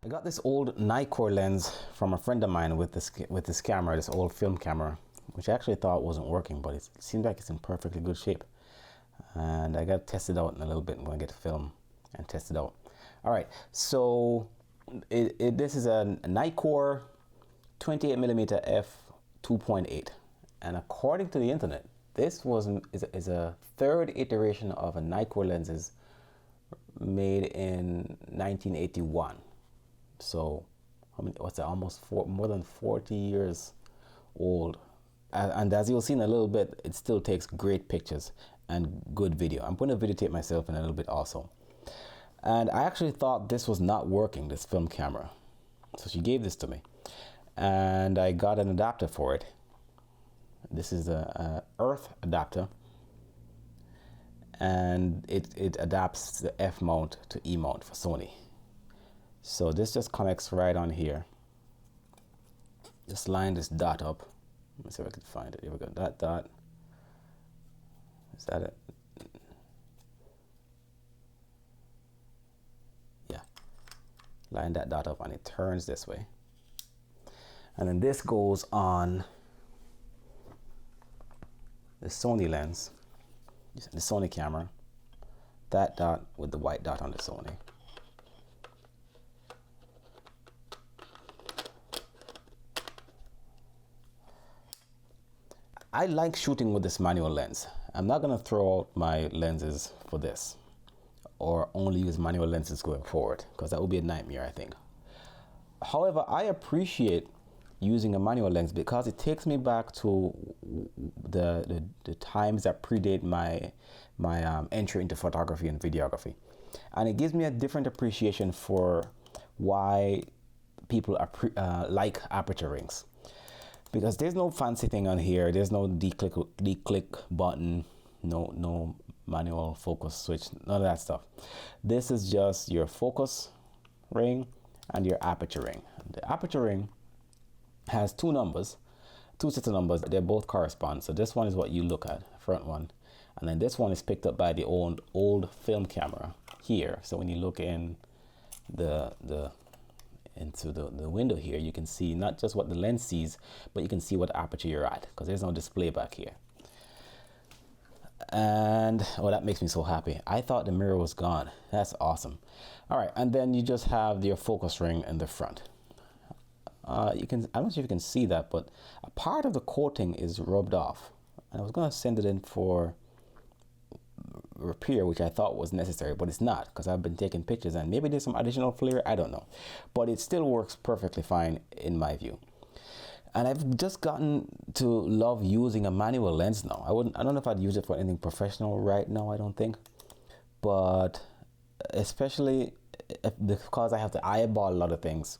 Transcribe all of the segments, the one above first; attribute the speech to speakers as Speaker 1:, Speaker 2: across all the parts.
Speaker 1: I got this old Nikkor lens from a friend of mine with this camera, this old film camera, which I actually thought wasn't working, but it seems like it's in perfectly good shape. And I got to test it out in a little bit when I get to film and test it out. All right, so this is a Nikkor 28mm f 2.8, and according to the internet, this is a third iteration of a Nikkor lenses made in 1981. So, what's that? Almost more than 40 years old. And as you'll see in a little bit, it still takes great pictures and good video. I'm going to videotape myself in a little bit also. And I actually thought this was not working, this film camera. So she gave this to me, and I got an adapter for it. This is a Urth adapter, and it adapts the F mount to E mount for Sony. So this just connects right on here. Just line this dot up. Let me see if I can find it. Here we go. That dot. Is that it? Yeah. Line that dot up and it turns this way. And then this goes on the Sony lens, the Sony camera. That dot with the white dot on the Sony. I like shooting with this manual lens. I'm not going to throw out my lenses for this or only use manual lenses going forward, because that would be a nightmare, I think. However, I appreciate using a manual lens because it takes me back to the times that predate my entry into photography and videography, and it gives me a different appreciation for why people like aperture rings. Because there's no fancy thing on here. There's no declick button, no manual focus switch, none of that stuff. This is just your focus ring and your aperture ring. The aperture ring has two sets of numbers. They both correspond. So this one is what you look at, front one, and then this one is picked up by the old film camera here. So when you look in into the window here, you can see not just what the lens sees, but you can see what aperture you're at, because there's no display back here. And oh, that makes me so happy. I thought the mirror was gone. That's awesome. All right, and then you just have your focus ring in the front. I'm not sure if you can see that, but a part of the coating is rubbed off, and I was going to send it in for repair, which I thought was necessary, but it's not, because I've been taking pictures and maybe there's some additional flare, I don't know, but it still works perfectly fine in my view. And I've just gotten to love using a manual lens now. I don't know if I'd use it for anything professional right now, I don't think, but especially because I have to eyeball a lot of things,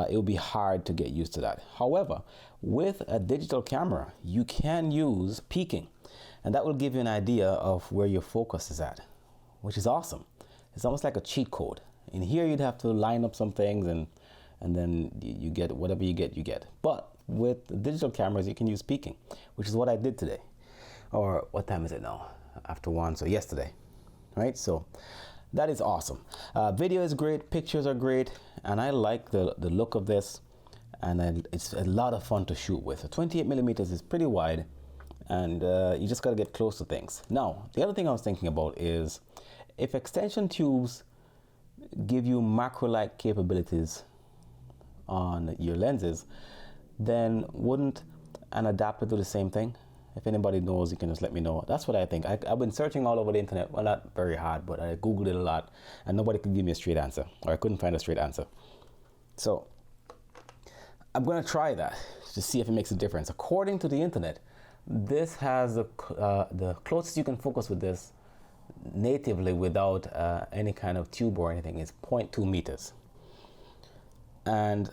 Speaker 1: it will be hard to get used to that. However, with a digital camera, you can use peaking, and that will give you an idea of where your focus is at, which is awesome. It's almost like a cheat code. In here, you'd have to line up some things, and then you get whatever you get. But with the digital cameras, you can use peaking, which is what I did today. Or what time is it now? After 1, so yesterday, right? So that is awesome. Video is great, pictures are great, and I like the look of this, and it's a lot of fun to shoot with. So 28mm is pretty wide, and you just got to get close to things. Now, the other thing I was thinking about is if extension tubes give you macro-like capabilities on your lenses, then wouldn't an adapter do the same thing? If anybody knows, you can just let me know. That's what I think. I've been searching all over the internet. Well, not very hard, but I Googled it a lot, and nobody could give me a straight answer, or I couldn't find a straight answer. So I'm going to try that to see if it makes a difference. According to the internet, this has the closest you can focus with this natively without any kind of tube or anything is 0.2 meters. And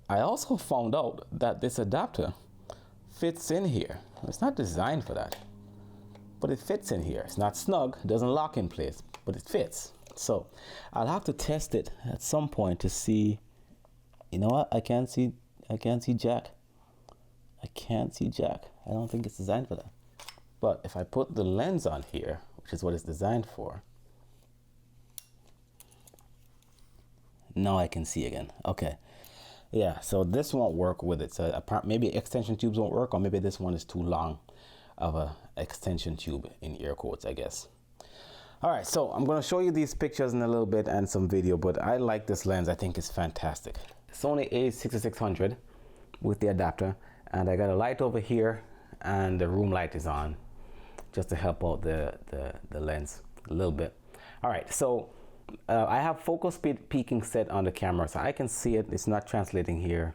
Speaker 1: I also found out that this adapter fits in here. It's not designed for that, but it fits in here. It's not snug, it doesn't lock in place, but it fits. So I'll have to test it at some point to see. You know what? I can't see jack. I can't see jack. I don't think it's designed for that. But if I put the lens on here, which is what it's designed for, Now I can see again. Okay. Yeah, so this won't work with it. So maybe extension tubes won't work, or maybe this one is too long of a extension tube, in air quotes, I guess. All right, so I'm going to show you these pictures in a little bit and some video, but I like this lens. I think it's fantastic. Sony A6600 with the adapter, and I got a light over here, and the room light is on just to help out the lens a little bit. All right, so I have focal speed peaking set on the camera, so I can see it. It's not translating here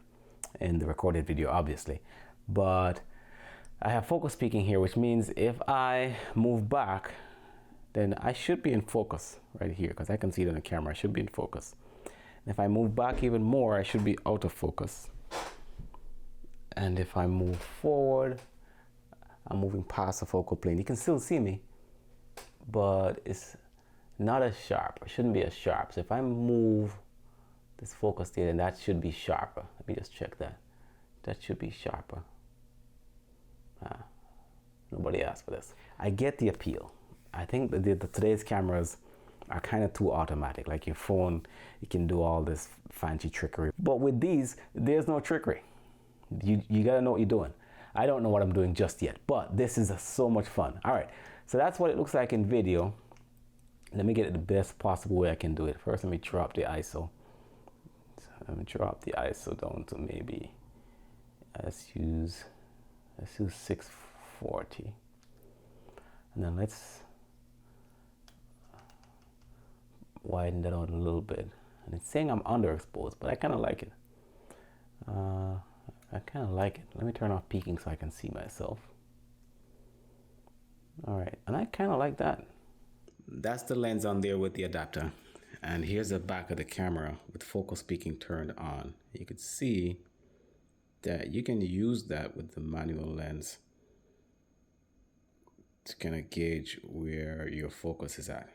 Speaker 1: in the recorded video, obviously, but I have focus peaking here, which means if I move back, then I should be in focus right here, because I can see it on the camera. I should be in focus. And if I move back even more, I should be out of focus. And if I move forward, I'm moving past the focal plane. You can still see me, but it's not as sharp. It shouldn't be as sharp. So if I move this focus there, then that should be sharper. Let me just check that. That should be sharper. Nobody asked for this. I get the appeal. I think that today's cameras are kind of too automatic. Like your phone, you can do all this fancy trickery. But with these, there's no trickery. You gotta know what you're doing. I don't know what I'm doing just yet, but this is so much fun. All right, so that's what it looks like in video. Let me get it the best possible way I can do it. First, let me drop the ISO. Let me drop the ISO down to maybe, let's use 640. And then let's widen that out a little bit. And it's saying I'm underexposed, but I kind of like it. I kind of like it. Let me turn off peaking so I can see myself. All right, and I kind of like that. That's the lens on there with the adapter. And here's the back of the camera with focus peaking turned on. You can see that you can use that with the manual lens to kind of gauge where your focus is at.